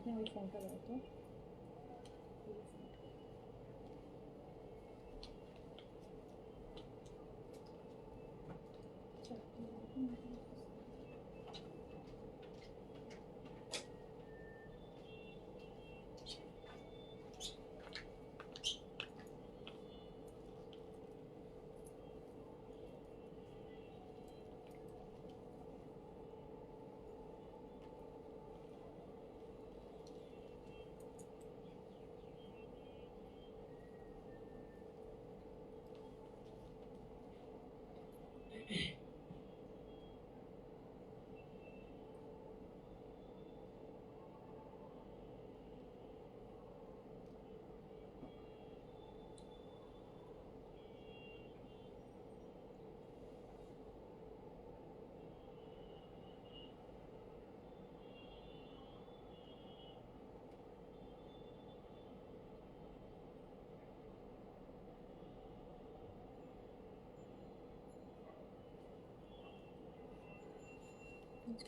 এখানে ওই ফোনটা দাও তো।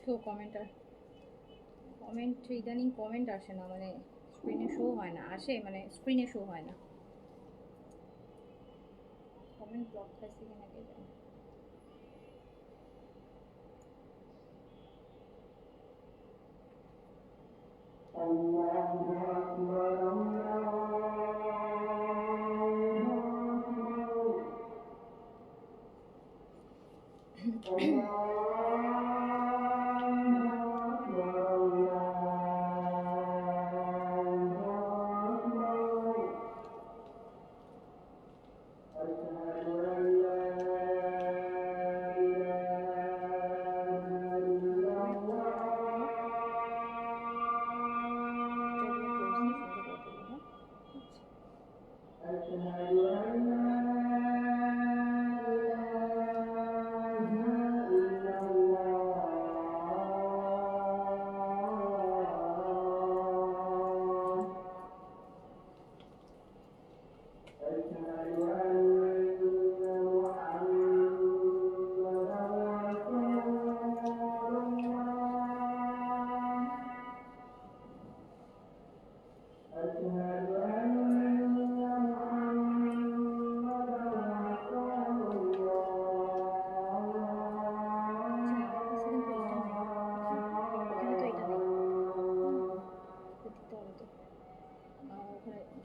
কেউ কমেন্ট ইদানিং কমেন্ট আসে না, মানে স্ক্রিনে শো হয় না, আসে মানে স্ক্রিনে শো হয় না। কমেন্ট ব্লক খাইছে কিনা কে জানে।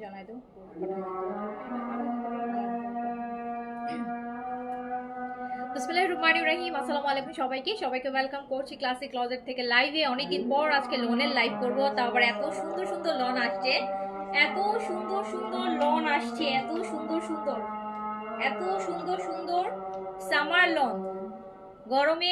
জানাই দাও। বিসমিল্লাহিররহমানিররহিম। আসসালামু আলাইকুম সবাইকে ওয়েলকাম করছি ক্লাসিক ক্লজেট থেকে লাইভে। অনেকদিন পর আজকে লোনের লাইভ করবো, তাও আবার এত সুন্দর সুন্দর লন আসছে, এত সুন্দর সুন্দর লন আসছে, এত সুন্দর সুন্দর সামার লন। গরমে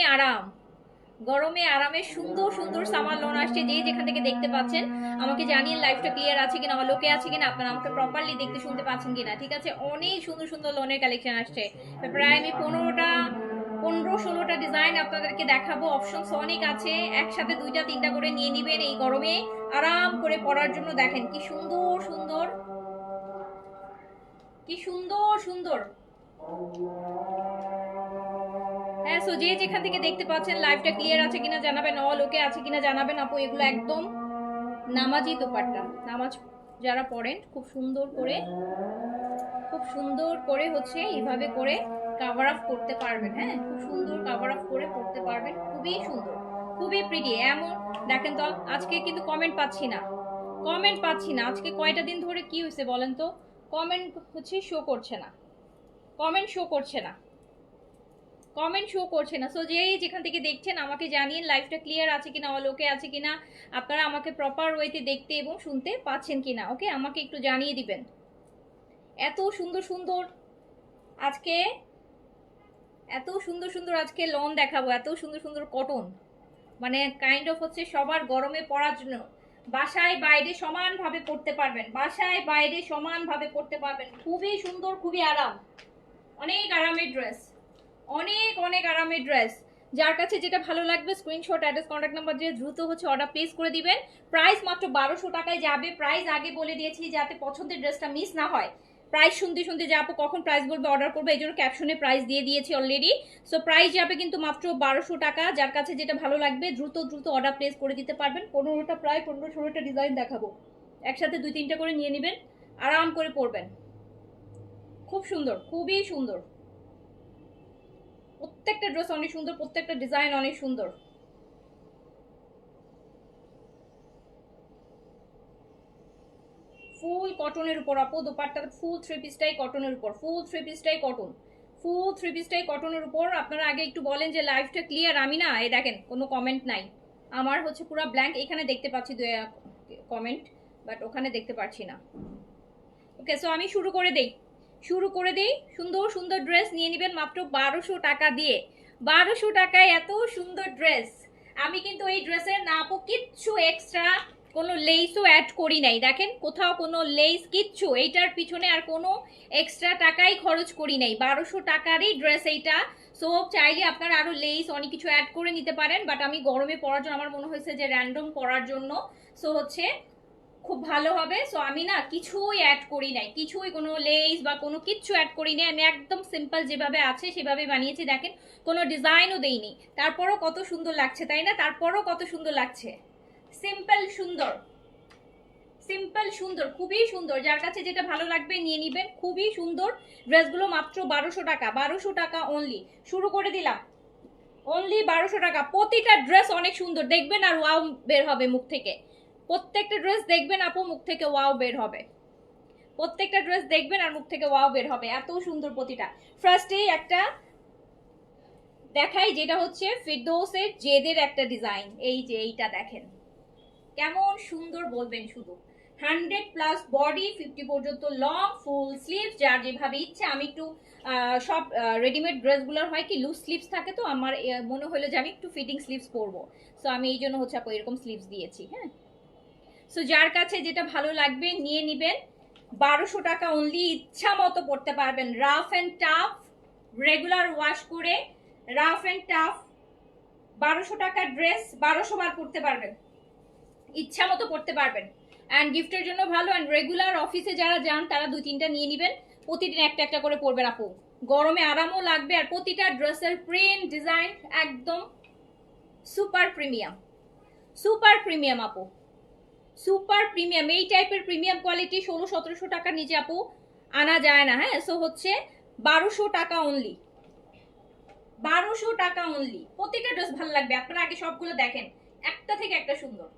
আরামে সুন্দর সুন্দর সামার লন আসছে। যে যেখান থেকে দেখতে পাচ্ছেন আমাকে জানিয়ে লাইভটা ক্লিয়ার আছে কিনা, আমার লোকে আছে কিনা, আপনারা আমাকে প্রপারলি দেখতে শুনতে পাচ্ছেন কিনা। ঠিক আছে, অনেক সুন্দর সুন্দর লোনের কালেকশন আসছে। প্রায় আমি 15-16টা ডিজাইন আপনাদেরকে দেখাবো। অপশনস অনেক আছে, একসাথে 2-3টা করে নিয়ে নিবেন এই গরমে আরাম করে পরার জন্য। দেখেন কি সুন্দর সুন্দর হ্যাঁ, সো যে যেখান থেকে দেখতে পাচ্ছেন লাইভটা ক্লিয়ার আছে কিনা জানাবেন, অল ওকে আছে কিনা জানাবেন। আপু এগুলো একদম নামাজি দোপাট্টা, নামাজ যারা পড়েন খুব সুন্দর করে হচ্ছে এইভাবে করে কাভার আপ করতে পারবেন। হ্যাঁ, খুব সুন্দর কাভার আপ করে পড়তে পারবেন, খুবই সুন্দর, খুবই প্রিটি। এমন দেখেন তো, আজকে কিন্তু কমেন্ট পাচ্ছি না। আজকে কয়টা দিন ধরে কি হয়েছে বলেন তো, কমেন্ট হচ্ছে শো করছে না, কমেন্ট শো করছে না। সো যেখান থেকে দেখছেন আমাকে জানিয়ে লাইভটা ক্লিয়ার আছে কিনা, অল ওকে আছে কিনা, আপনারা আমাকে প্রপার ওয়েতে দেখতে এবং শুনতে পাচ্ছেন কিনা। ওকে, আমাকে একটু জানিয়ে দিবেন। এত সুন্দর সুন্দর আজকে লন দেখাবো, এত সুন্দর সুন্দর কটন, মানে কাইন্ড অফ হচ্ছে সবার গরমে পরার জন্য। বাসায় বাইরে সমানভাবে পড়তে পারবেন, খুবই সুন্দর, খুবই আরাম, অনেক আরামের ড্রেস। যার কাছে যেটা ভালো লাগবে স্ক্রিনশট, অ্যাড্রেস, কন্ট্যাক্ট নাম্বার দিয়ে দ্রুত হচ্ছে অর্ডার প্লেস করে দিবেন। প্রাইস মাত্র 1200 টাকায় যাবে। প্রাইস আগে বলে দিয়েছি যাতে পছন্দের ড্রেসটা মিস না হয়। প্রাইস শুনতে শুনতে যে আপু কখন প্রাইস বলবে অর্ডার করবে, এই জন্য ক্যাপশনে প্রাইস দিয়ে দিয়েছি অলরেডি। সো প্রাইস যাবে কিন্তু মাত্র 1200 টাকা। যার কাছে যেটা ভালো লাগবে দ্রুত দ্রুত অর্ডার প্লেস করে দিতে পারবেন। 15টা প্রায় 15-16টা ডিজাইন দেখাবো, একসাথে 2-3টা করে নিয়ে নেবেন, আরাম করে পরবেন। খুব সুন্দর, খুবই সুন্দর, প্রত্যেকটা ড্রেস অনেক সুন্দর, প্রত্যেকটা ডিজাইন অনেক সুন্দর। ফুল কটনের উপর আপু দোপাট্টা, ফুল থ্রি পিসটাই কটনের উপর, ফুল থ্রি পিসটাই কটন, ফুল থ্রি পিসটাই কটনের উপর। আপনারা আগে একটু বলেন যে লাইভটা ক্লিয়ার। আমি না এই দেখেন কোনো কমেন্ট নাই, আমার হচ্ছে পুরো ব্ল্যাঙ্ক। এখানে দেখতে পাচ্ছি কমেন্ট, বাট ওখানে দেখতে পাচ্ছি না। ওকে, সো আমি শুরু করে দেই, শুরু করে দেই। সুন্দর সুন্দর ড্রেস নিয়ে নেবেন মাত্র 1200 টাকা দিয়ে। 1200 টাকায় এত সুন্দর ড্রেস। আমি কিন্তু এই ড্রেসের না আপু কিচ্ছু এক্সট্রা কোনো লেসও অ্যাড করি নাই, দেখেন কোথাও কোনো লেস কিচ্ছু, এইটার পিছনে আর কোনো এক্সট্রা টাকাই খরচ করি নাই। 1200 টাকারই ড্রেস এইটা। সো চাইলে আপনারা আরো লেস অনেক কিছু অ্যাড করে নিতে পারেন, বাট আমি গরমে পরার জন্য আমার মনে হয়েছে যে র্যান্ডম পরার জন্য সো হচ্ছে খুব ভালো হবে। সো আমি না কিছুই অ্যাড করি নাই, কিছুই কোনো লেস বা কোনো কিচ্ছু অ্যাড করি নাই। আমি একদম সিম্পল যেভাবে আছে সেভাবে বানিয়েছি, দেখেন কোনো ডিজাইনও দেইনি। তারপরও কত সুন্দর লাগছে তাই না? তারপরও কত সুন্দর লাগছে, সিম্পল সুন্দর, সিম্পল সুন্দর, খুবই সুন্দর। যার কাছে যেটা ভালো লাগবে নিয়ে নিবেন, খুবই সুন্দর ড্রেসগুলো। মাত্র 1200 টাকা, 1200 টাকা অনলি। শুরু করে দিলাম, অনলি 1200 টাকা। প্রতিটা ড্রেস অনেক সুন্দর, দেখবেন আর ওয়াও বের হবে মুখ থেকে। প্রত্যেকটা ড্রেস দেখবেন আপু মুখ থেকে ওয়াও বের হবে, প্রত্যেকটা ড্রেস দেখবেন আর মুখ থেকে ওয়াও বের হবে, এত সুন্দর প্রতিটা। ফার্স্টেই একটা দেখাই, যেটা হচ্ছে ফিরদৌসের জেদের একটা ডিজাইন। এই যে এইটা দেখেন কেমন সুন্দর, বলবেন শুধু। 100+ বডি, 50 পর্যন্ত লং, ফুল স্লিভস, যার যেভাবে ইচ্ছে। আমি একটু সব রেডিমেড ড্রেসগুলোর হয় কি লুজ স্লিভস থাকে, তো আমার মনে হলো যে আমি একটু ফিটিং স্লিভস পরবো, সো আমি এই জন্য হচ্ছে আপু এরকম স্লিভস দিয়েছি। হ্যাঁ, সো যার কাছে যেটা ভালো লাগবে নিয়ে নিবেন। 1200 টাকা অনলি, ইচ্ছা মতো পড়তে পারবেন। Rough and tough, regular wash করে রাফ অ্যান্ড টাফ 1200 টাকার ড্রেস 1200 বার পড়তে পারবেন, ইচ্ছা মতো পড়তে পারবেন। অ্যান্ড গিফটের জন্য ভালো। অ্যান্ড রেগুলার অফিসে যারা যান তারা 2-3টা নিয়ে নেবেন, প্রতিদিন একটা একটা করে পরবেন আপু, গরমে আরামও লাগবে। আর প্রতিটা ড্রেসের প্রিন্ট ডিজাইন একদম সুপার প্রিমিয়াম, সুপার প্রিমিয়াম আপু, সুপার প্রিমিয়াম। এই টাইপের প্রিমিয়াম কোয়ালিটি 1600-1700 টাকার নিচে আপু আনা যায় না। হ্যাঁ, সো হচ্ছে 1200 টাকা অনলি, 1200 টাকা অনলি। প্রতিটা ড্রেস ভালো লাগবে, আপনারা আগে সবগুলো দেখেন, একটা থেকে একটা সুন্দর।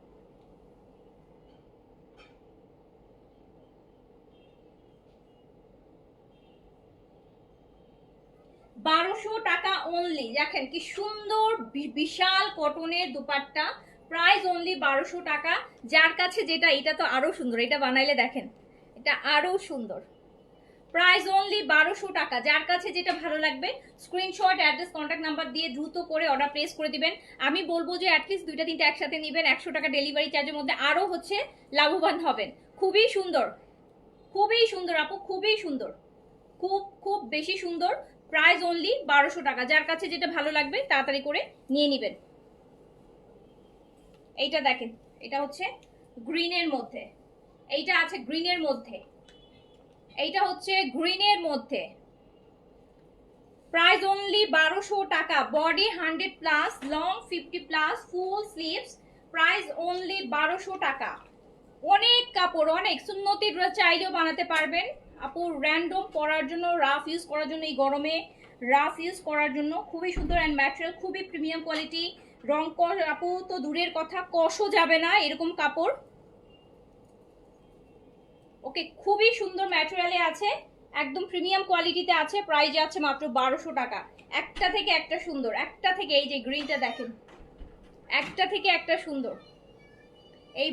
1200 টাকা অনলি। দেখেন কি সুন্দর বিশাল কটনের দুপাট্টা, প্রাইস অনলি 1200 টাকা। যার কাছে যেটা, এটা তো আরো সুন্দর, এটা বানাইলে দেখেন এটা আরো সুন্দর। প্রাইস অনলি 1200 টাকা। যার কাছে যেটা ভালো লাগবে স্ক্রিনশট, অ্যাড্রেস, কন্ট্যাক্ট নাম্বার দিয়ে দ্রুত করে অর্ডার প্লেস করে দিবেন। আমি বলবো যে অ্যাটলিস্ট 2-3টা একসাথে নেবেন, 100 টাকা ডেলিভারি চার্জের মধ্যে আরো হচ্ছে লাভবান হবেন। খুবই সুন্দর, খুবই সুন্দর আপু, খুবই সুন্দর, খুব খুব বেশি সুন্দর। প্রাইস অনলি 1200 টাকা। যার কাছে যেটা ভালো লাগবে তাড়াতাড়ি করে নিয়ে নেবেন। এইটা দেখেন, এটা হচ্ছে গ্রিনের মধ্যে, এইটা আছে গ্রিনের মধ্যে, এইটা হচ্ছে গ্রিনের মধ্যে। প্রাইস অনলি 1200 টাকা। বডি 100+, লং 50+, ফুল স্লিভস। প্রাইস অনলি 1200 টাকা। অনেক কাপড়, অনেক সুন্নতি ড্রেস চাইলেও বানাতে পারবেন আপু, র্যান্ডম পরার জন্য, রাফ ইউজ করার জন্য, এই গরমে রাফ ইউজ করার জন্য খুবই সুন্দর। অ্যান্ড ম্যাটেরিয়াল খুবই প্রিমিয়াম কোয়ালিটি। রং কস আপু তো দূরের কথা, কষও যাবে না এরকম কাপড়। ওকে, খুবই সুন্দর ম্যাটেরিয়ালে আছে, একদম প্রিমিয়াম কোয়ালিটিতে আছে। প্রাইস আছে মাত্র 1200 টাকা। একটা থেকে একটা সুন্দর, একটা থেকে, এই যে গ্রিনটা দেখেন, একটা থেকে একটা সুন্দর। এই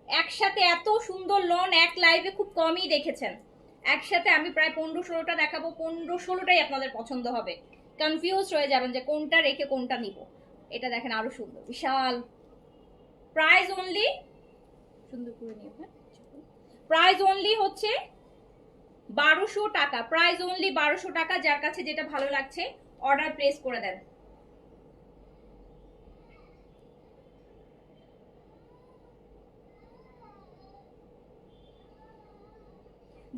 একসাথে এত সুন্দর লন এক লাইভে খুব কমই দেখেছেন। একসাথে আমি প্রায় 15-16টা দেখাবো, 15-16টাই আপনাদের পছন্দ হবে, কনফিউজ হয়ে যাবেন যে কোনটা রেখে কোনটা নিব। এটা দেখেন আরো সুন্দর, বিশাল। প্রাইস অনলি, সুন্দর করে নিও। হ্যাঁ, প্রাইস অনলি হচ্ছে 1200 টাকা। প্রাইস অনলি 1200 টাকা। যার কাছে যেটা ভালো লাগছে অর্ডার প্লেস করে দেন।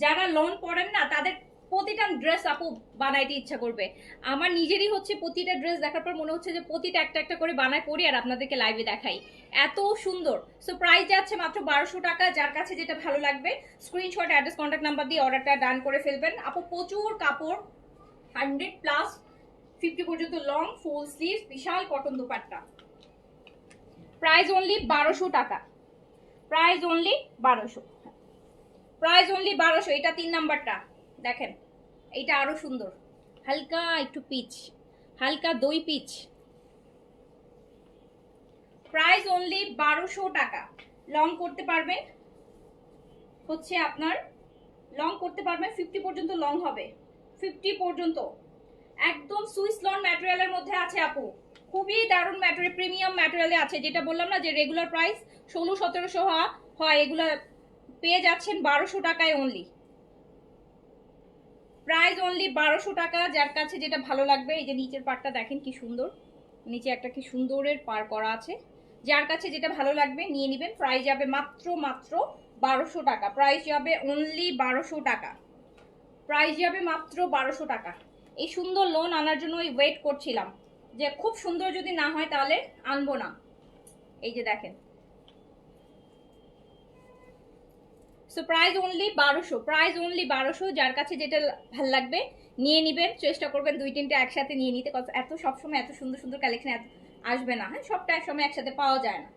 যারা লন পরেন না তাদের প্রতিটা ড্রেস আপু বানাইতে ইচ্ছা করবে। আমার নিজেরই হচ্ছে প্রতিটা ড্রেস দেখার পর মনে হচ্ছে যে প্রতিটা একটা একটা করে বানায় পরি আর আপনাদেরকে লাইভে দেখাই, এত সুন্দর। সো প্রাইস যাচ্ছে মাত্র 1200 টাকা। যার কাছে যেটা ভালো লাগবে স্ক্রিনশট, অ্যাড্রেস, কন্ট্যাক্ট নাম্বার দিয়ে অর্ডারটা ডান করে ফেলবেন। আপু প্রচুর কাপড়, 100+ 50 পর্যন্ত লং ফুল স্লিভ, বিশাল কটন দুপাট্টা। প্রাইস অনলি 1200 টাকা, প্রাইস অনলি 1200, প্রাইস অনলি 1200। এটা 3 নাম্বারটা দেখেন, এটা আরো সুন্দর, হালকা একটু পিচ, হালকা দই পিচ। প্রাইস অনলি 1200 টাকা। লং করতে পারবেন হচ্ছে আপনার, লং করতে পারবেন 50 পর্যন্ত লং হবে, 50 পর্যন্ত। একদম সুইস লন ম্যাটেরিয়ালের মধ্যে আছে আপু, খুবই দারুণ ম্যাটেরিয়াল, প্রিমিয়াম ম্যাটেরিয়ালে আছে। যেটা বললাম না যে রেগুলার প্রাইস 1600-1700 হয়, এগুলা পেয়ে যাচ্ছেন 1200 টাকায় অনলি। প্রাইস অনলি 1200 টাকা। যার কাছে যেটা ভালো লাগবে, এই যে নিচের পার্টটা দেখেন কি সুন্দর, নিচে একটা কি সুন্দরের পার করা আছে। যার কাছে যেটা ভালো লাগবে নিয়ে নেবেন। প্রাইস যাবে মাত্র 1200 টাকা, প্রাইস যাবে অনলি 1200 টাকা, প্রাইস যাবে মাত্র 1200 টাকা। এই সুন্দর লোন আনার জন্য ওয়েট করছিলাম যে খুব সুন্দর যদি না হয় তাহলে আনবো না। এই যে দেখেন, so price only 1200, price only 1200। যার কাছে যেটা ভালো লাগবে নিয়ে নেবেন। চেষ্টা করবেন 2-3টা একসাথে নিয়ে নিতে, এত সবসময় এত সুন্দর সুন্দর কালেকশন আসবে না, হ্যাঁ সবটা একসময় একসাথে পাওয়া যায় না।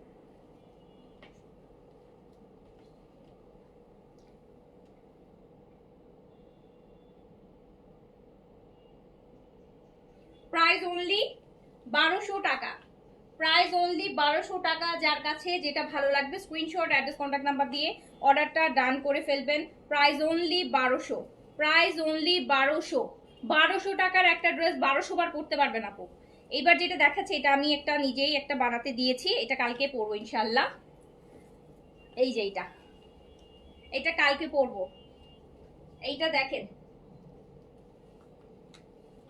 প্রাইস অনলি 1200 টাকা, প্রাইস অনলি 1200 টাকা। যার কাছে যেটা ভালো লাগবে স্ক্রিনশট, অ্যাড্রেস, কন্ট্যাক্ট নাম্বার দিয়ে অর্ডারটা ডান করে ফেলবেন। Price only 1200, price only 1200। 1200 টাকার একটা ড্রেস 1200 বার পরতে পারবেন আপু। এইবার যেটা দেখাচ্ছে এটা আমি একটা নিজেই একটা বানাতে দিয়েছি, এটা কালকে পরবো ইনশাল্লাহ। এই যে এটা কালকে পরবো। এইটা দেখেন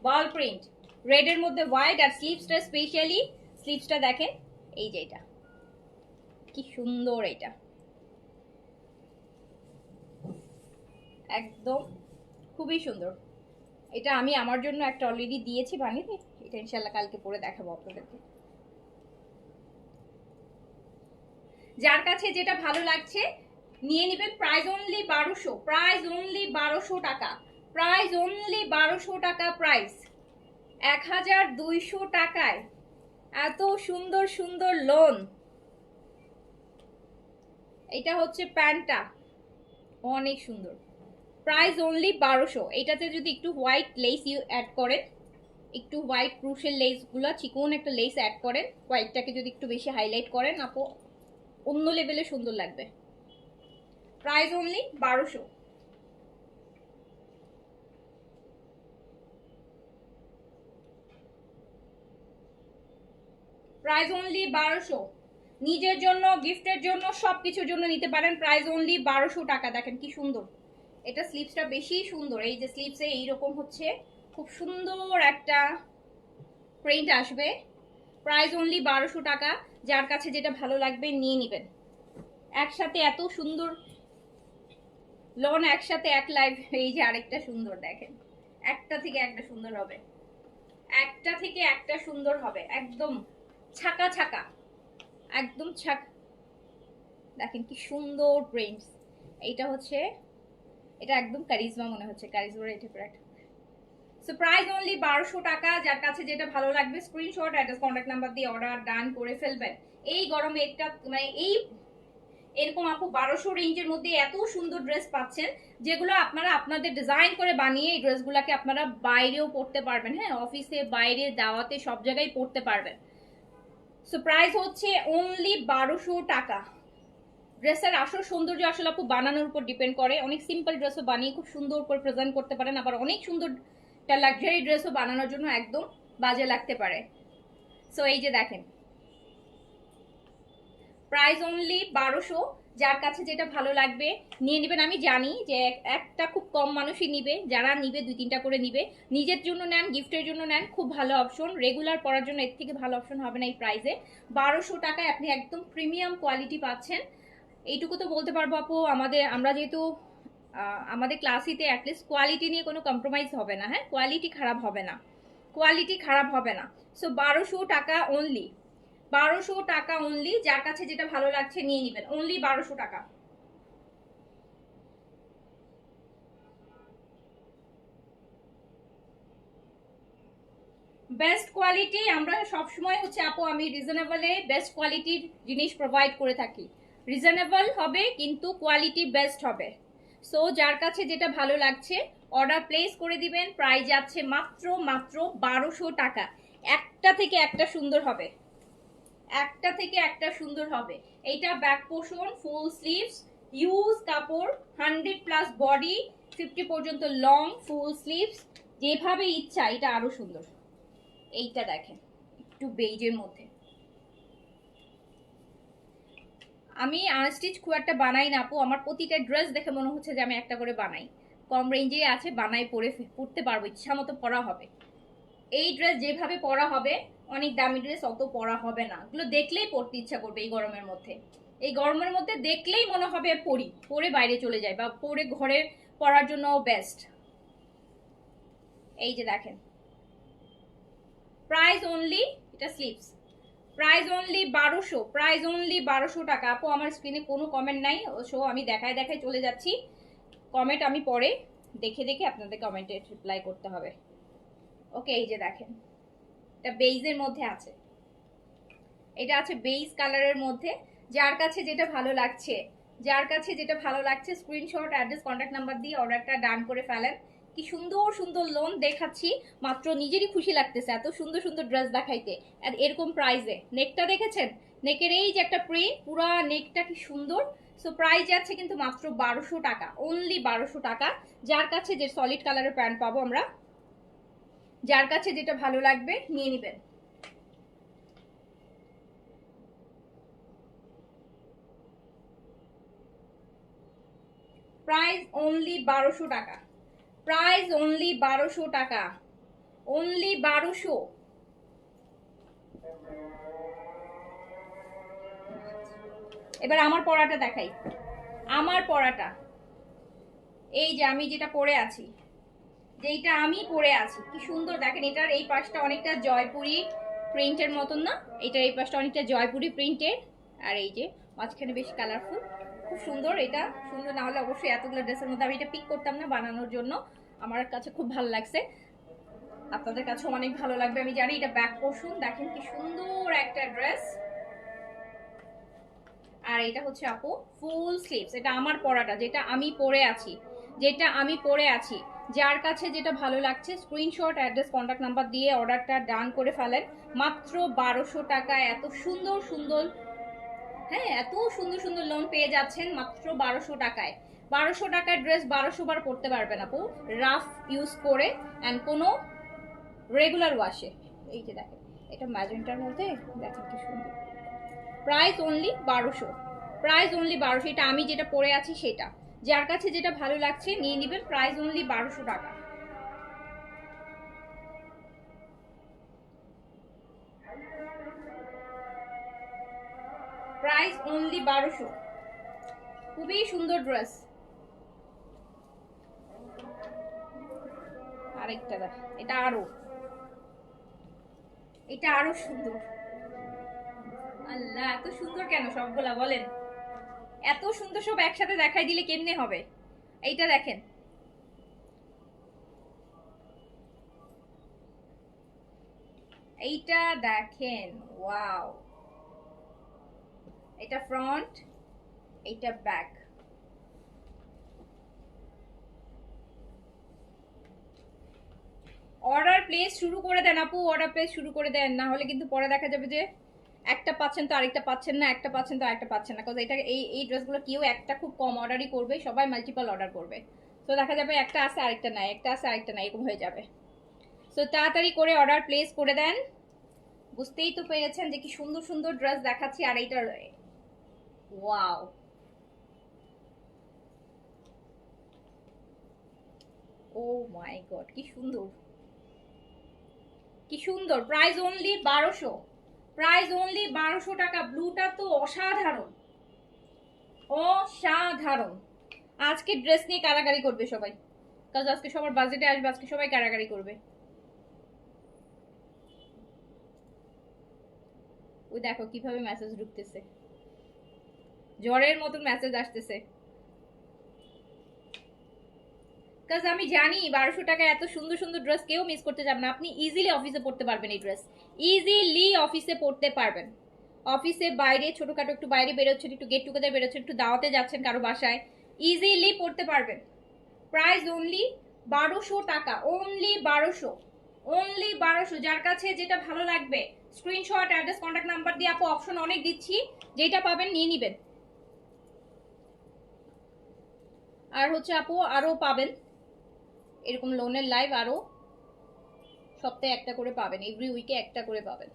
বল প্রিন্ট, রেডের মধ্যে হোয়াইট, আর স্লিভসটা স্পেশালি স্লিভসটা দেখেন, এই যে এটা কি সুন্দর, এটা একদম খুবই সুন্দর। এটা আমি আমার জন্য একটা অলরেডি দিয়েছি বানিয়ে, এটা ইনশাল্লাহ কালকে পরে দেখাবো আপনাদেরকে। যার কাছে যেটা ভালো লাগছে নিয়ে নেবেন। প্রাইস অনলি 1200, প্রাইস অনলি 1200 টাকা, প্রাইস অনলি 1200 টাকা, প্রাইস 1200 টাকায় এত সুন্দর সুন্দর লোন। এটা হচ্ছে প্যান্টটা, অনেক সুন্দর, প্রাইস অনলি 1200। এটাতে যদি একটু হোয়াইট লেস অ্যাড করেন, একটু হোয়াইট ক্রুশের লেসগুলো চিকন একটা লেস অ্যাড করেন, হোয়াইটটাকে যদি একটু বেশি হাইলাইট করেন আপু, অন্য লেভেলে সুন্দর লাগবে। Price only 1200, price only 1200। নিজের জন্য, গিফটের জন্য, সবকিছুর জন্য নিতে পারেন। প্রাইস অনলি 1200 টাকা। দেখেন কি সুন্দর, এটা স্লিভসটা বেশি সুন্দর। এই যে স্লিভসে এইরকম হচ্ছে খুব সুন্দর একটা প্রিন্ট আসবে। প্রাইস অনলি 1200 টাকা। যার কাছে যেটা ভালো লাগবে নিয়ে নেবেন। একসাথে এত সুন্দর লোন, একসাথে এক লাইভ। এই যে আরেকটা সুন্দর দেখেন, একটা থেকে একটা সুন্দর হবে, একটা থেকে একটা সুন্দর হবে, একদম ছাকা ছাকা, একদম ছাকা। দেখেন কি সুন্দর প্রিন্টস। এইটা হচ্ছে, এটা একদম কারিজমা মনে হচ্ছে, কারিজমার এটা প্রোডাক্ট। সো প্রাইস অনলি 1200 টাকা। যার কাছে যেটা ভালো লাগবে স্ক্রিনশট, অ্যাড্রেস, কন্ট্যাক্ট নাম্বার দিয়ে অর্ডার ডান করে ফেলবেন। এই গরমে এটা মানে এই এরকম আপু 1200 রেঞ্জের মধ্যে এত সুন্দর ড্রেস পাচ্ছেন, যেগুলো আপনারা আপনাদের ডিজাইন করে বানিয়ে এই ড্রেসগুলোকে আপনারা বাইরেও পরতে পারবেন, হ্যাঁ অফিসে, বাইরে, দাওয়াতে, সব জায়গায় পরতে পারবেন। সো প্রাইস হচ্ছে অনলি 1200 টাকা। ড্রেসের আসল সৌন্দর্য আসলে আপু বানানোর উপর ডিপেন্ড করে। অনেক সিম্পল ড্রেসও বানিয়ে খুব সুন্দর করে প্রেজেন্ট করতে পারেন, আবার অনেক সুন্দর একটা লাক্সারি ড্রেসও বানানোর জন্য একদম বাজে লাগতে পারে। সো এই যে দেখেন, প্রাইস অনলি 1200। যার কাছে যেটা ভালো লাগবে নিয়ে নেবেন। আমি জানি যে একটা খুব কম মানুষই নিবে, যারা নিবে 2-3টা করে নিবে। নিজের জন্য নেন, গিফটের জন্য নেন, খুব ভালো অপশন। রেগুলার পরার জন্য এর থেকে ভালো অপশন হবে না এই প্রাইসে। 1200 টাকায় আপনি একদম প্রিমিয়াম কোয়ালিটি পাচ্ছেন। এইটুকু তো বলতে পারবো আপু, আমরা যেহেতু আমাদের ক্লাসিতে অ্যাটলিস্ট কোয়ালিটি নিয়ে কোনো কম্প্রোমাইজ হবে না, হ্যাঁ, কোয়ালিটি খারাপ হবে না, কোয়ালিটি খারাপ হবে না। সো 1200 টাকা অনলি, 1200 টাকা অনলি। যার কাছে যেটা ভালো লাগছে নিয়ে নেবেন, অনলি 1200 টাকা। বেস্ট কোয়ালিটি আমরা সবসময় হচ্ছে আপু, আমি রিজনেবলে বেস্ট কোয়ালিটির জিনিস প্রোভাইড করে থাকি। রিজনেবল হবে কিন্তু কোয়ালিটি বেস্ট হবে। সো যার কাছে যেটা ভালো লাগছে অর্ডার প্লেস করে দিবেন। প্রাইস যাচ্ছে মাত্র মাত্র 1200 টাকা। একটা থেকে একটা সুন্দর হবে, একটা থেকে একটা সুন্দর হবে। এইটা ব্যাক পোর্শন, ফুল স্লিভস, ইউজ কাপড়, 100+ বডি, 50 পর্যন্ত লং, ফুল স্লিভস, যেভাবে ইচ্ছা। এটা আরো সুন্দর। এইটা দেখেন একটু বেইজের মধ্যে। আমি আনস্টিচ খুব একটা বানাই না আপু, আমার প্রতিটা ড্রেস দেখে মনে হচ্ছে যে আমি একটা করে বানাই। কম রেঞ্জে আছে, বানাই পরতে পারবো, ইচ্ছা মতো পরা হবে। এই ড্রেস যেভাবে পরা হবে, অনেক দামি ড্রেস অত পরা হবে না, এগুলো দেখলেই পরতে ইচ্ছা করবে এই গরমের মধ্যে। এই গরমের মধ্যে দেখলেই মনে হবে পরে বাইরে চলে যায়, বা পরে ঘরে পরার জন্য বেস্ট। এই যে দেখেন, প্রাইস অনলি, এটা sleeves, price only 1200, price only 1200 টাকা। আপু আমার স্ক্রিনে কোনো কমেন্ট নাই, সো আমি দেখায় দেখায় চলে যাচ্ছি। কমেন্ট আমি পরে দেখে দেখে আপনাদের কমেন্টে রিপ্লাই করতে হবে। ওকে, এই যে দেখেন, এটা বেইজের মধ্যে আছে, এটা আছে বেইজ কালারের মধ্যে। যার কাছে যেটা ভালো লাগছে, যার কাছে যেটা ভালো লাগছে স্ক্রিনশট, অ্যাড্রেস, কন্ট্যাক্ট নাম্বার দিয়ে অর্ডারটা ডান করে ফেলেন। কি সুন্দর সুন্দর লোন দেখাচ্ছি, মাত্র নিজেরই খুশি লাগতেছে এত সুন্দর সুন্দর ড্রেস দেখাইতে আর এরকম প্রাইসে। নেকটা দেখেছেন, নেকের এই যে একটা প্রিন্ট, পুরা নেকটা কি সুন্দর। সো প্রাইস যাচ্ছে কিন্তু মাত্র 1200 টাকা, অনলি 1200 টাকা। যার কাছে যে সলিড কালারের প্যান্ট পাবো আমরা, যার কাছে যেটা ভালো লাগবে নিয়ে নেবেন। প্রাইস অনলি 1200 টাকা, প্রাইস অনলি 1200 টাকা, অনলি 1200। এবার আমার পরাটা দেখাই, আমার পরাটা এই যে আমি যেটা পরে আছি, যেইটা আমি পরে আছি কি সুন্দর দেখেন। এটার এই পাশটা অনেকটা জয়পুরি প্রিন্টের মতন না, এটার এই পাশটা অনেকটা জয়পুরি প্রিন্টের, আর এই যে মাঝখানে বেশ কালারফুল, খুব সুন্দর। এটা সুন্দর না হলে অবশ্যই এতগুলো ড্রেসের মধ্যে আমি এটা পিক করতাম না বানানোর জন্য। আমার কাছে খুব ভালো লাগছে, আপনাদের কাছে অনেক ভালো লাগবে আমি জানি। এটা ব্যাক পোর্শন দেখেন কি সুন্দর একটা ড্রেস, আর এটা হচ্ছে আপু ফুল স্লিভস। এটা আমার পরাটা, যেটা আমি পরে আছি, যেটা আমি পরে আছি। যার কাছে যেটা ভালো লাগছে স্ক্রিনশট, অ্যাড্রেস, কন্ট্যাক্ট নাম্বার দিয়ে অর্ডারটা ডান করে ফেলেন। মাত্র 1200 টাকায় এত সুন্দর সুন্দর, হ্যাঁ, এত সুন্দর সুন্দর লোন পেয়ে যাচ্ছেন মাত্র 1200 টাকায়। 1200 টাকার ড্রেস 1200 বার পরতে পারবেন আপু, রাফ ইউজ করে অ্যান্ড কোনো রেগুলার ওয়াশে। এই যে দেখেন, এটা ম্যাজেন্টার মধ্যে দেখেন কি সুন্দর। Price only 1200, price only 1200। এটা আমি যেটা পরে আছি সেটা, যার কাছে যেটা ভালো লাগছে নিয়ে নেবেন। প্রাইস অনলি 1200 টাকা, প্রাইস অনলি 1200। খুবই সুন্দর ড্রেস। আরেকটা দেখ, এটা আরো, এটা আরো সুন্দর। আল্লাহ, এত সুন্দর কেন সবগুলা বলেন? এত সুন্দর সব একসাথে দেখাই দিলে কেমনে হবে? এইটা দেখেন, এইটা দেখেন, ওয়াও। এটা ফ্রন্ট, এইটা ব্যাক। অর্ডার প্লেস শুরু করে দেন আপু, অর্ডার প্লেস শুরু করে দেন, না হলে কিন্তু পরে দেখা যাবে যে একটা পাচ্ছেন তো আরেকটা পাচ্ছেন না, একটা পাচ্ছেন তো আরেকটা পাচ্ছেন না। কারণ এটা এই ড্রেসগুলো কেউ একটা খুব কম অর্ডারই করবে, সবাই মাল্টিপল অর্ডার করবে। তো দেখা যাবে একটা আছে আরেকটা নাই, একটা আছে আরেকটা নাই, এরকম হয়ে যাবে। সো তাড়াতাড়ি করে অর্ডার প্লেস করে দেন। বুঝতেই তো পেরেছেন যে কি সুন্দর সুন্দর ড্রেস দেখাচ্ছি। আর এইটা ওয়াও, ও মাই গড, কি সুন্দর, কি সুন্দর। প্রাইস অনলি 1200, প্রাইস অনলি 1200 টাকা। ব্লুটা তো অসাধারণ, অসাধারণ। আজকে ড্রেস নিয়ে কারাকারি করবে সবাই, কারণ আজকে সবার বাজেটে আসবে, আজকে সবাই কারাকারি করবে। ওই দেখো কিভাবে মেসেজ ঢুকতেছে, জ্বরের মতন মেসেজ আসতেছে। কাজ আমি জানি 1200 টাকা এত সুন্দর সুন্দর ড্রেস কেউ মিস করতে যাবে না। আপনি ইজিলি অফিসে পড়তে পারবেন এই ড্রেস, ইজিলি অফিসে পড়তে পারবেন। অফিসে বাইরে ছোটখাটো একটু বাইরে বেরোচ্ছেন, একটু গেট টুগেদার বেরোচ্ছেন, একটু দাওয়াতে যাচ্ছেন কারো বাসায়, ইজিলি পড়তে পারবেন। প্রাইস অনলি 1200 টাকা, অনলি 1200, অনলি 1200। যার কাছে যেটা ভালো লাগবে স্ক্রিনশট, অ্যাড্রেস, কন্ট্যাক্ট নাম্বার দিয়ে আপু অপশন অনেক দিচ্ছি, যেটা পাবেন নিয়ে নিবেন। আর হচ্ছে আপু আরো পাবেন এরকম লোনের লাইভ, আরো সপ্তাহে একটা করে পাবেন, এভরি উইকে একটা করে পাবেন।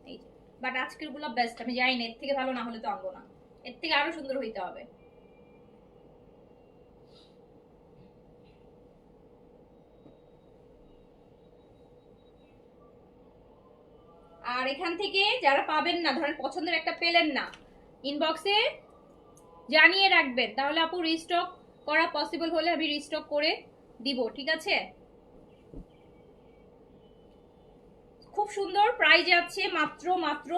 এই বাট আজকের গুলো বেস্ট, আমি জানি না এর থেকে ভালো না হলে তো আনবো না, এর থেকে আরো সুন্দর হইতে হবে। আর এখান থেকে যারা পাবেন না, ধরেন পছন্দের একটা পেলেন না, ইনবক্সে জানিয়ে রাখবেন, তাহলে আপু রিস্টক করা পসিবল হলে আমি রিস্টক করে দিব, ঠিক আছে? খুব সুন্দর প্রাইস যাচ্ছে মাত্র মাত্র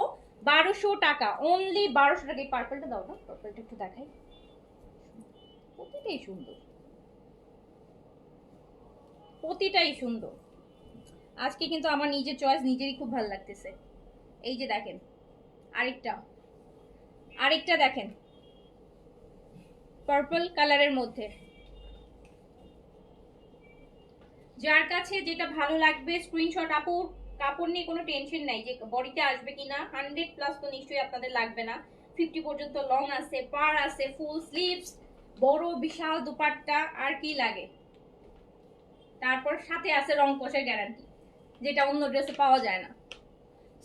1200 টাকা, অনলি 1200 টাকা। এই পার্পলটা দাও না, পার্পলটা একটু দেখাই, প্রতিটাই সুন্দর, প্রতিটাই সুন্দর। আজকে কিন্তু আমার নিজের চয়েস নিজেরই খুব ভালো লাগতেছে। এই যে দেখেন আরেকটা, আরেকটা দেখেন পার্পল কালারের মধ্যে, যার কাছে যেটা ভালো লাগবে স্ক্রিনশট। আপু কাপড় নিয়ে কোনো টেনশন নাই যে বডিতে আসবে কিনা, 100+ তো নিশ্চয়ই আপনাদের লাগবে না। 50 পর্যন্ত লং আছে, পার আছে, ফুল স্লিভস, বড় বিশাল দুপাট্টা, আর কি লাগে। তারপর সাথে আছে রং কষের গ্যারান্টি, যেটা অন্য ড্রেসে পাওয়া যায় না।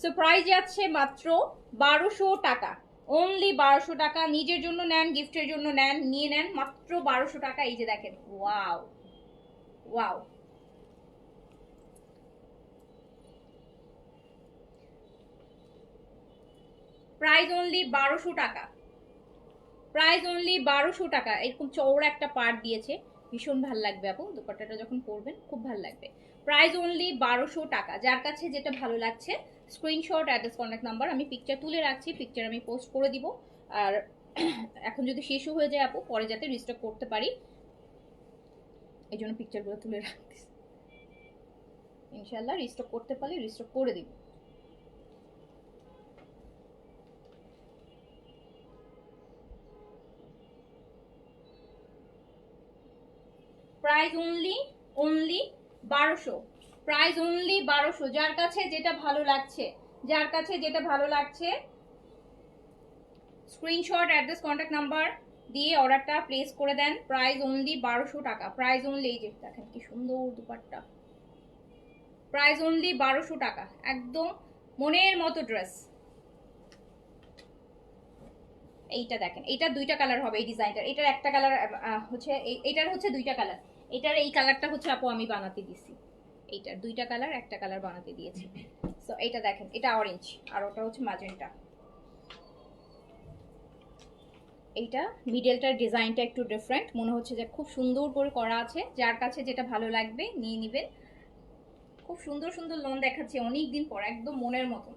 সো প্রাইস যাচ্ছে মাত্র 1200 টাকা, অনলি 1200 টাকা। নিজের জন্য নেন, গিফটের জন্য নেন, নিয়ে নেন মাত্র 1200 টাকা। এই যে দেখেন, ওয়াও ওয়াও। প্রাইস অনলি 1200 টাকা, প্রাইস অনলি 1200 টাকা। এরকম চওড়া একটা পার্ট দিয়েছে, ভীষণ ভাল লাগবে আপু, দুপাট্টাটা যখন পরবেন খুব ভাল লাগবে। প্রাইস অনলি 1200 টাকা। যার কাছে যেটা ভালো লাগছে স্ক্রিনশট, অ্যাড্রেস, কন্ট্যাক্ট নাম্বার, আমি পিকচার তুলে রাখছি, পিকচার আমি পোস্ট করে দিব। আর এখন যদি শেষও হয়ে যায় আপু, পরে যাতে রিস্টক করতে পারি এই জন্য পিকচারগুলো তুলে রাখতেছি। ইনশাল্লাহ রিস্টক করতে পারলে রিস্টক করে দিব। Price only, only 1200, price only 1200। যার কাছে যেটা ভালো লাগছে, যার কাছে যেটা ভালো লাগছে স্ক্রিনশট, অ্যাড্রেস, কন্ট্যাক্ট নাম্বার দিয়ে অর্ডারটা প্লেস করে দেন। প্রাইস অনলি 1200 টাকা, প্রাইস অনলি। এই যে দেখেন কি সুন্দর দুপাট্টা, প্রাইস অনলি 1200 টাকা, একদম মনের মতো ড্রেস। এইটা দেখেন, এটার দুইটা কালার হবে এই ডিজাইনটার, এটার একটা কালার হচ্ছে এটার হচ্ছে দুইটা কালার, এটার এই কালারটা হচ্ছে আপু আমি বানাতে দিছি, এইটার দুইটা কালার, একটা কালার বানাতে দিয়েছি। সো এইটা দেখেন, এটা অরেঞ্জ আর ওটা হচ্ছে ম্যাজেন্টা। এইটা মিডলটার ডিজাইনটা একটু ডিফারেন্ট, মনে হচ্ছে যে খুব সুন্দর করে করা আছে। যার কাছে যেটা ভালো লাগবে নিয়ে নেবেন। খুব সুন্দর সুন্দর লোন দেখাচ্ছে অনেক দিন পর, একদম মনের মতন,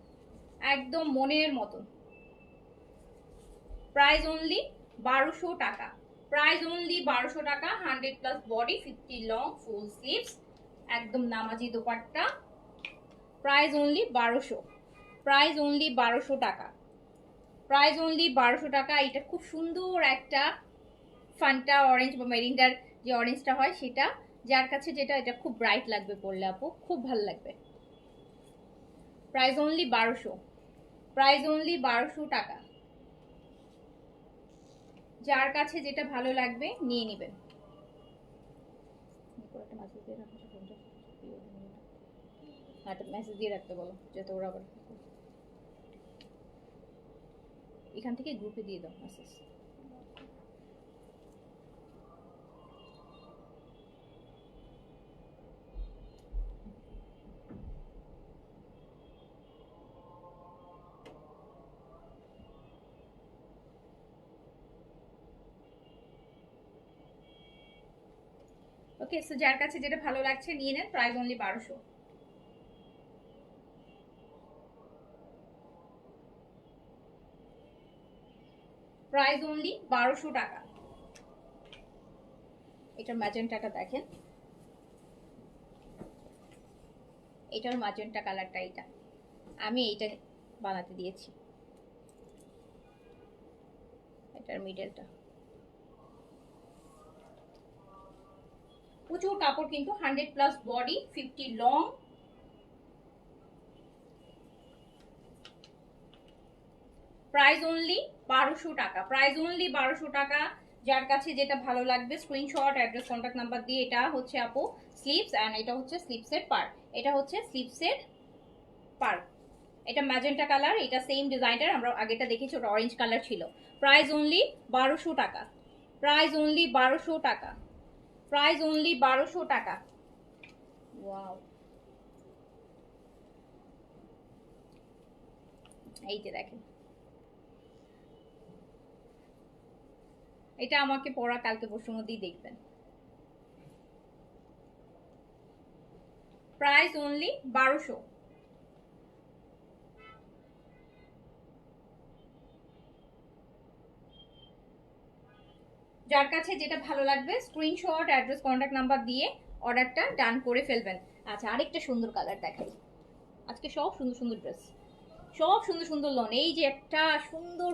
একদম মনের মতন। প্রাইস অনলি 1200 টাকা, প্রাইস অনলি 1200 টাকা। 100+ বডি, 50 লং, ফুল স্লিভস, একদম নামাজি dupatta. Price only 1200, price only 1200 টাকা, প্রাইস অনলি 1200 টাকা। এটা খুব সুন্দর একটা ফান্টা অরেঞ্জ বা মেরিন্ডার যে অরেঞ্জটা হয় সেটা, যার কাছে যেটা, এটা খুব ব্রাইট লাগবে পরলে আপু, খুব ভালো লাগবে। প্রাইস অনলি 1200, প্রাইস অনলি 1200 টাকা। যার কাছে যেটা ভালো লাগবে নিয়ে নেবেন। মেসেজ দিয়ে রাখতে বলো যাতে ওরা আবার এখান থেকে গ্রুপে দিয়ে দাও মেসেজ। ওকে, সো যার কাছে যেটা ভালো লাগছে নিয়ে নেন, প্রাইস অনলি 1200। প্রাইস অনলি 1200 টাকা। এটার ম্যাজেন্টাটা দেখেন, এটার ম্যাজেন্টা কালারটা এটা আমি এইটা বানাতে দিয়েছি, এটার মিডলটা। প্রচুর কাপড় কিন্তু, 100+ বডি, 50 লং। প্রাইস অনলি 1200 টাকা, প্রাইস অনলি 1200 টাকা। যার কাছে যেটা ভালো লাগবে স্ক্রিনশট, অ্যাড্রেস, কন্ট্যাক্ট নাম্বার দিয়ে। এটা হচ্ছে আপু স্লিভস, এন্ড এটা হচ্ছে স্লিভসের পার, এটা হচ্ছে স্লিভসের পার। এটা ম্যাজেন্টা কালার, এটা সেম ডিজাইনার, আমরা আগেটা দেখেছি ওটা অরেঞ্জ কালার ছিল। প্রাইস অনলি 1200 টাকা, প্রাইস অনলি 1200 টাকা, প্রাইস অনলি 1200 টাকা। ওয়াও, এই যে দেখেন, এটা আমাকে পরা কালকে পরশুর মধ্যেই দেখবেন। Price only 1200। যার কাছে যেটা ভালো লাগবে স্ক্রিনশট, অ্যাড্রেস, কন্ট্যাক্ট নাম্বার দিয়ে অর্ডারটা ডান করে ফেলবেন। আচ্ছা, আরেকটা সুন্দর কালার দেখাই। আজকে সব সুন্দর সুন্দর ড্রেস, সব সুন্দর সুন্দর লন। এই যে একটা সুন্দর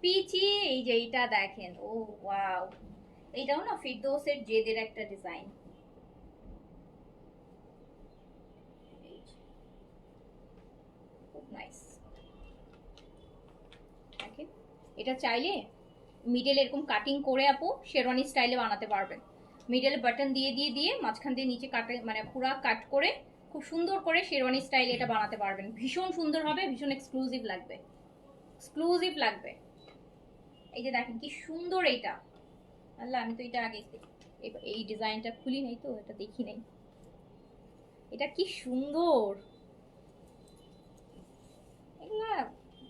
পিচি, এই যে এইটা দেখেন, ও ওয়াও, এইটাও না ফিরদৌসের জেদের একটা ডিজাইন। খুব নাইস, দেখেন। এটা চাইলে মিডল এরকম কাটিং করে আপু শেরওয়ানি স্টাইলে বানাতে পারবেন। মিডলে বাটন দিয়ে দিয়ে দিয়ে মাঝখান দিয়ে নিচে কাটে, মানে পুরো কাট করে খুব সুন্দর করে শেরওয়ানি স্টাইলে এটা বানাতে পারবেন। ভীষণ সুন্দর হবে, ভীষণ এক্সক্লুসিভ লাগবে, এক্সক্লুসিভ লাগবে। এই যে দেখেন কি সুন্দর এইটা। আল্লাহ, আমি তো এটা আগে এই ডিজাইনটা খুলি নাই তো, এটা দেখি নাই। এটা কি সুন্দর, এগুলা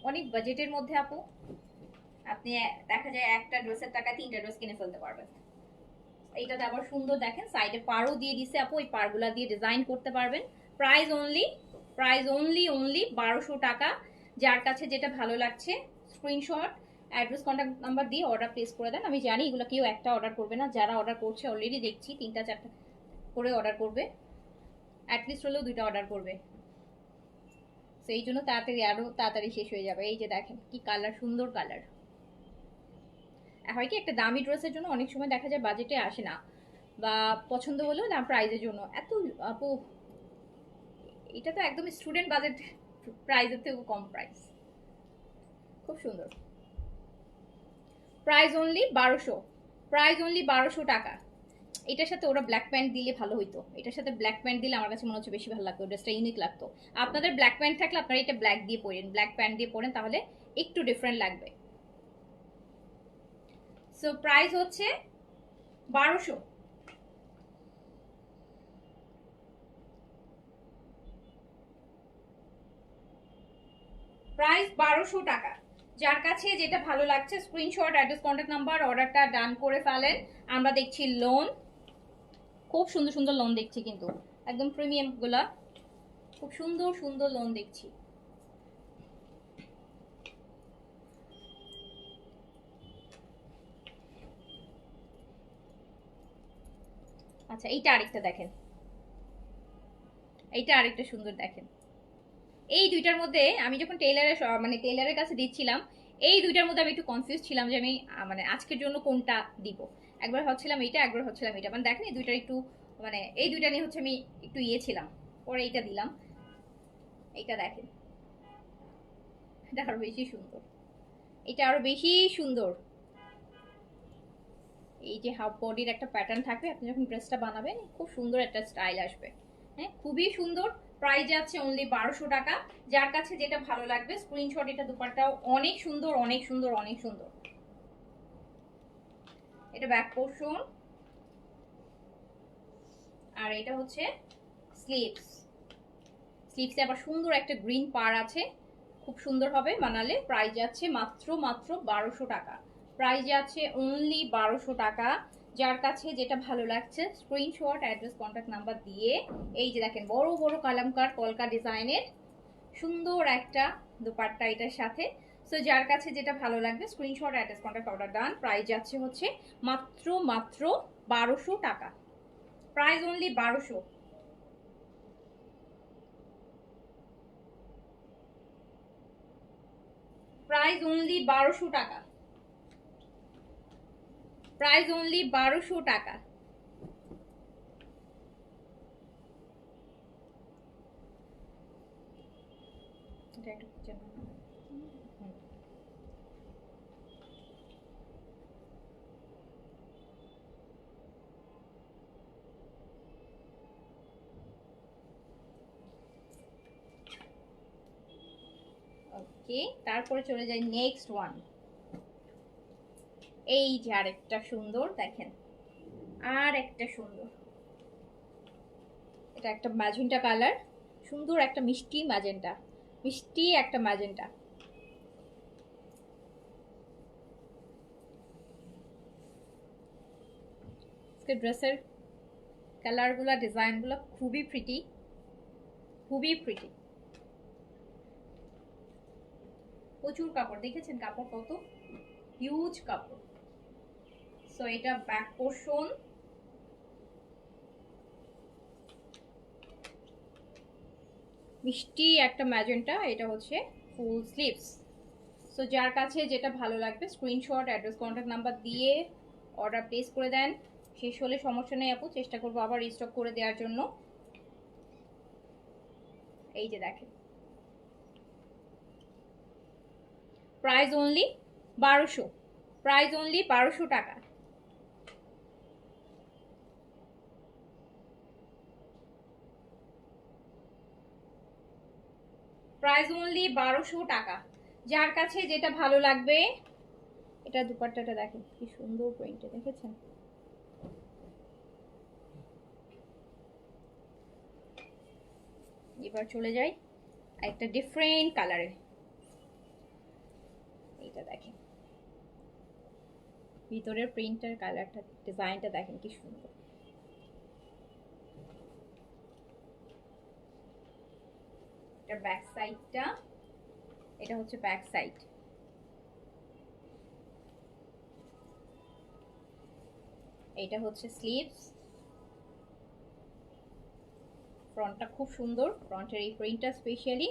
অনেক বাজেটের মধ্যে আপু। আপনি দেখা যায় একটা ড্রেসের টাকা 3টা ড্রেস কিনে ফেলতে পারবেন। এইটাতে আবার সুন্দর দেখেন, সাইডে পাড়ও দিয়ে দিছে আপু, ওই পাড়গুলা দিয়ে ডিজাইন করতে পারবেন। Price only, price only only 1200 টাকা। যার কাছে যেটা ভালো লাগছে স্ক্রিনশট, অ্যাড্রেস, কন্ট্যাক্ট নাম্বার দিয়ে অর্ডার প্লেস করে দেন। আমি জানি এগুলো কেউ একটা অর্ডার করবে না, যারা অর্ডার করছে অলরেডি দেখছি 3টা 4টা করে অর্ডার করবে, অ্যাটলিস্ট হলেও 2টা অর্ডার করবে। তো এই জন্য তাড়াতাড়ি, আরো তাড়াতাড়ি শেষ হয়ে যাবে। এই যে দেখেন কি কালার, সুন্দর কালার। হয় কি, একটা দামি ড্রেসের জন্য অনেক সময় দেখা যায় বাজেটে আসে না, বা পছন্দ হলেও না প্রাইজের জন্য এত আপু। এটা তো একদম স্টুডেন্ট বাজেট প্রাইজের থেকেও কম প্রাইস, খুব সুন্দর। প্রাইস অনলি 1200, প্রাইস অনলি 1200 টাকা। এটার সাথে ওরা ব্ল্যাক প্যান্ট দিলে ভালো হইতো, এটার সাথে ব্ল্যাক প্যান্ট দিলে আমার কাছে মনে হচ্ছে বেশি ভালো লাগতো, ড্রেসটা ইউনিক লাগতো। আপনাদের ব্ল্যাক প্যান্ট থাকলে আপনারা এটা ব্ল্যাক দিয়ে পরেন, ব্ল্যাক প্যান্ট দিয়ে পরেন, তাহলে একটু ডিফারেন্ট লাগবে। সো প্রাইস হচ্ছে 1200। প্রাইস 1200 টাকা। যার কাছে যেটা ভালো লাগছে স্ক্রিনশট, অ্যাড্রেস, কন্ট্যাক্ট নাম্বার, অর্ডারটা ডান করে ফেলেন। আমরা দেখছি লোন, খুব সুন্দর সুন্দর লোন দেখছি, কিন্তু একদম প্রিমিয়াম গুলা, খুব সুন্দর সুন্দর লোন দেখছি। আচ্ছা, এইটা আরেকটা দেখেন, এইটা আরেকটা সুন্দর দেখেন। এই দুইটার মধ্যে আমি যখন টেইলারের মানে টেইলারের কাছে দিচ্ছিলাম, এই দুইটার মধ্যে আমি একটু কনফিউজ ছিলাম যে আমি মানে আজকের জন্য কোনটা দিব। একবার হচ্ছিলাম এইটা, একবার হচ্ছিলাম এটা, মানে দেখেন এই দুইটার একটু, মানে এই দুইটা নিয়ে হচ্ছে আমি একটু ইয়ে ছিলাম, পরে এইটা দিলাম। এইটা দেখেন, এটা আরো বেশি সুন্দর, এটা আরো বেশি সুন্দর। এই যে হাফ বডির একটা প্যাটার্ন থাকবে, আপনি যখন ড্রেসটা বানাবেন খুব সুন্দর একটা স্টাইল আসবে। হ্যাঁ, খুবই সুন্দর। প্রাইস আছে অনলি 1200 টাকা। যার কাছে যেটা ভালো লাগবে স্ক্রিনশট। এটা দুপাট্টাও অনেক সুন্দর, অনেক সুন্দর, অনেক সুন্দর। এটা ব্যাক পোর্শন, আর এটা হচ্ছে স্লিভস। স্লিভসে আবার সুন্দর একটা গ্রিন পার আছে, খুব সুন্দর হবে বানালে। প্রাইস যাচ্ছে মাত্র মাত্র 1200 টাকা, প্রাইস যাচ্ছে অনলি 1200 টাকা। যার কাছে যেটা ভালো লাগছে স্ক্রিনশট, অ্যাড্রেস, কন্ট্যাক্ট নাম্বার দিয়ে এই যে দেখেন বড় বড় কালামকার কলকা ডিজাইনের সুন্দর একটা দোপাট্টা এটার সাথে। সো যার কাছে যেটা ভালো লাগবে স্ক্রিনশট, অ্যাড্রেস, কন্ট্যাক্ট, অর্ডার ডান। প্রাইস যাচ্ছে হচ্ছে মাত্র 1200 টাকা। Price only 1200। প্রাইস অনলি 1200 টাকা। প্রাইস অনলি 1200 টাকা। এটা একটু ওকে, তারপরে চলে যাই নেক্সট ওয়ান। এই যে আরেকটা সুন্দর দেখেন, আর একটা সুন্দর, এটা একটা ম্যাজেন্টা কালার, সুন্দর একটা মিষ্টি ম্যাজেন্টা, মিষ্টি একটা ম্যাজেন্টা। ড্রেসের কালারগুলো, ডিজাইনগুলো খুবই প্রিটি, খুবই প্রিটি। প্রচুর কাপড়, দেখেছেন কাপড় কত হিউজ কাপড়। সো এটা ব্যাক পোর্শন, মিষ্টি একটা ম্যাজেন্টা, এটা হচ্ছে ফুল স্লিভস। সো যার কাছে যেটা ভালো লাগবে স্ক্রিনশট, অ্যাড্রেস, কন্ট্যাক্ট নাম্বার দিয়ে অর্ডার প্লেস করে দেন। শেষ হলে সমস্যা নেই আপু, চেষ্টা করবো আবার রিস্টক করে দেওয়ার জন্য। এই যে দেখেন, প্রাইস অনলি 1200। প্রাইস অনলি 1200 টাকা। প্রাইস অনলি 1200 টাকা। যার কাছে যেটা ভালো লাগবে, এটা দুপাট্টাটা দেখেন কি সুন্দর প্রিন্টে, দেখেছেন? এবার চলে যাই একটা ডিফারেন্ট কালারে। এটা দেখেন ভিতরের প্রিন্টার কালারটা, ডিজাইনটা দেখেন কি সুন্দর। এটা ব্যাক সাইডটা, এটা হচ্ছে ব্যাক সাইড। এটা হচ্ছে স্লিভস। ফ্রন্টটা খুব সুন্দর, ফ্রন্টের এই প্রিন্টটা স্পেশালি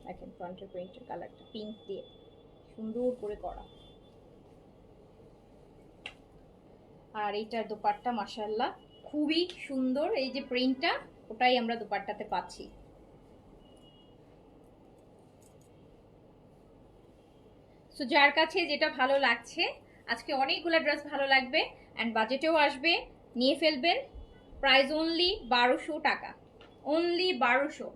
দেখেন, ফ্রন্টের প্রিন্টের কালারটা পিঙ্ক দিয়ে সুন্দর করে করা। আর এইটার দোপাট্টা মাশাআল্লাহ খুবই সুন্দর, এই যে প্রিন্টটা ওটাই আমরা দোপাট্টাতে পাচ্ছি। সো যার কাছে যেটা ভালো লাগছে, আজকে অনেকগুলো ড্রেস ভালো লাগবে অ্যান্ড বাজেটেও আসবে, নিয়ে ফেলবেন। প্রাইস অনলি 1200 টাকা। অনলি 1200।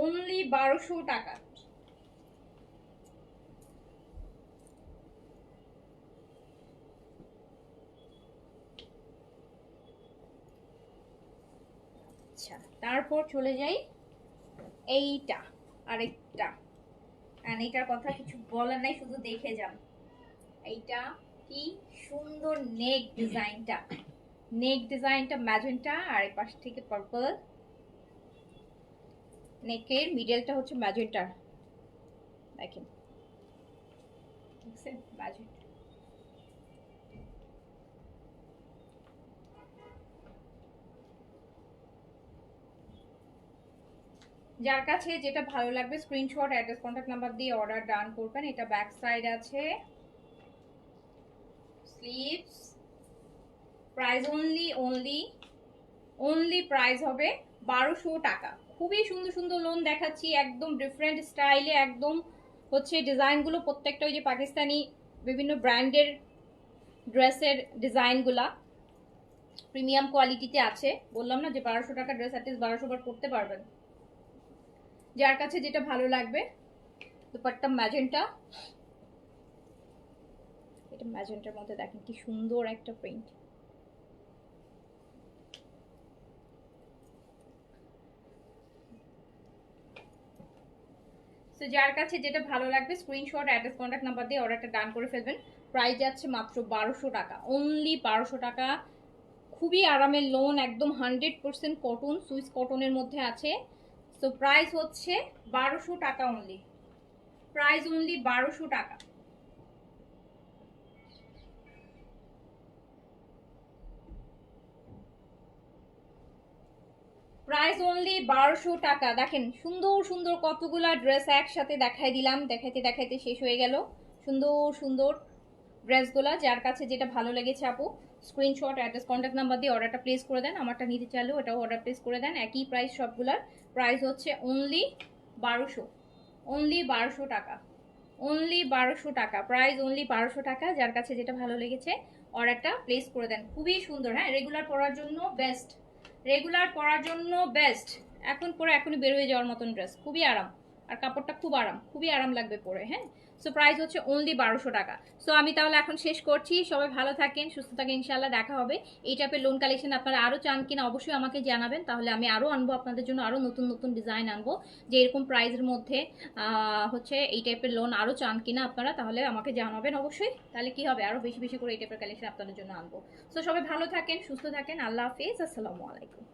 অনলি 1200 টাকা। আচ্ছা, তারপর চলে যাই এইটা আরেকটা, আর এইটার কথা কিছু বলার নাই, শুধু দেখে যান। এইটা কি সুন্দর নেক ডিজাইনটা, নেক ডিজাইনটা ম্যাজেন্টা আর এই পাশ থেকে পার্পল। নেকের মিডলটা হচ্ছে ম্যাজেন্টা, দেখেন দেখছেন ম্যাজেন্টা। যার কাছে যেটা ভালো লাগবে স্ক্রিনশট, অ্যাড্রেস, কন্ট্যাক্ট নাম্বার দিয়ে অর্ডার ডান করবেন। এটা ব্যাক সাইড আছে, স্লিভস। প্রাইস অনলি প্রাইস হবে 1200 টাকা। খুবই সুন্দর সুন্দর লোন দেখাচ্ছি, একদম ডিফারেন্ট স্টাইলে, একদম হচ্ছে ডিজাইনগুলো প্রত্যেকটা ওই যে পাকিস্তানি বিভিন্ন ব্র্যান্ডের ড্রেসের ডিজাইনগুলা প্রিমিয়াম কোয়ালিটিতে আছে। বললাম না যে 1200 টাকা ড্রেস অ্যাটলিস্ট 1200 বার পরতে পারবেন। যার কাছে যেটা ভালো লাগবে, দুপাট্টা ম্যাজেন্টা, এটা ম্যাজেন্টার মধ্যে দেখেন কি সুন্দর একটা প্রিন্ট। তো যার কাছে যেটা ভালো লাগবে স্ক্রিনশট অ্যাড্রেস কন্ট্যাক্ট নাম্বার দিয়ে অর্ডারটা ডান করে ফেলবেন। প্রাইস যাচ্ছে মাত্র 1200 টাকা, অনলি 1200 টাকা। খুবই আরামের লোন, একদম 100% কটন, সুইস কটনের মধ্যে আছে। সো প্রাইস হচ্ছে 1200 টাকা অনলি, প্রাইস অনলি 1200 টাকা। প্রাইস অনলি 1200 টাকা। দেখেন সুন্দর সুন্দর কতগুলা ড্রেস একসাথে দেখাই দিলাম, দেখাইতে দেখাইতে শেষ হয়ে গেল। সুন্দর সুন্দর ড্রেসগুলা, যার কাছে যেটা ভালো লেগেছে আপু স্ক্রিনশট অ্যাড্রেস কন্ট্যাক্ট নাম্বার দিয়ে অর্ডারটা প্লেস করে দেন। আমারটা নিতে চাইলেও এটাও অর্ডার প্লেস করে দেন, একই প্রাইস সবগুলার। প্রাইস হচ্ছে অনলি 1200, অনলি 1200 টাকা, অনলি 1200 টাকা, প্রাইস অনলি 1200 টাকা। যার কাছে যেটা ভালো লেগেছে অর্ডারটা প্লেস করে দেন। খুবই সুন্দর, হ্যাঁ রেগুলার পরার জন্য বেস্ট, রেগুলার পরার জন্য বেস্ট। এখন পরে এখনই বের হয়ে যাওয়ার মতন ড্রেস, খুবই আরাম, আর কাপড়টা খুব আরাম, খুবই আরাম লাগবে পরে। হ্যাঁ, সো প্রাইস হচ্ছে অনলি 1200 টাকা। সো আমি তাহলে এখন শেষ করছি, সবাই ভালো থাকেন, সুস্থ থাকেন, ইনশাআল্লাহ দেখা হবে। এই টাইপের লোন কালেকশন আপনারা আরও চান কিনা অবশ্যই আমাকে জানাবেন, তাহলে আমি আরও আনবো আপনাদের জন্য, আরও নতুন নতুন ডিজাইন আনবো। যে এরকম প্রাইসের মধ্যে হচ্ছে এই টাইপের লোন আরও চান কিনা আপনারা, তাহলে আমাকে জানাবেন অবশ্যই। তাহলে কি হবে, আরও বেশি বেশি করে এই টাইপের কালেকশন আপনাদের জন্য আনবো। সো সবাই ভালো থাকেন, সুস্থ থাকেন, আল্লাহ হাফিজ, আসসালামু আলাইকুম।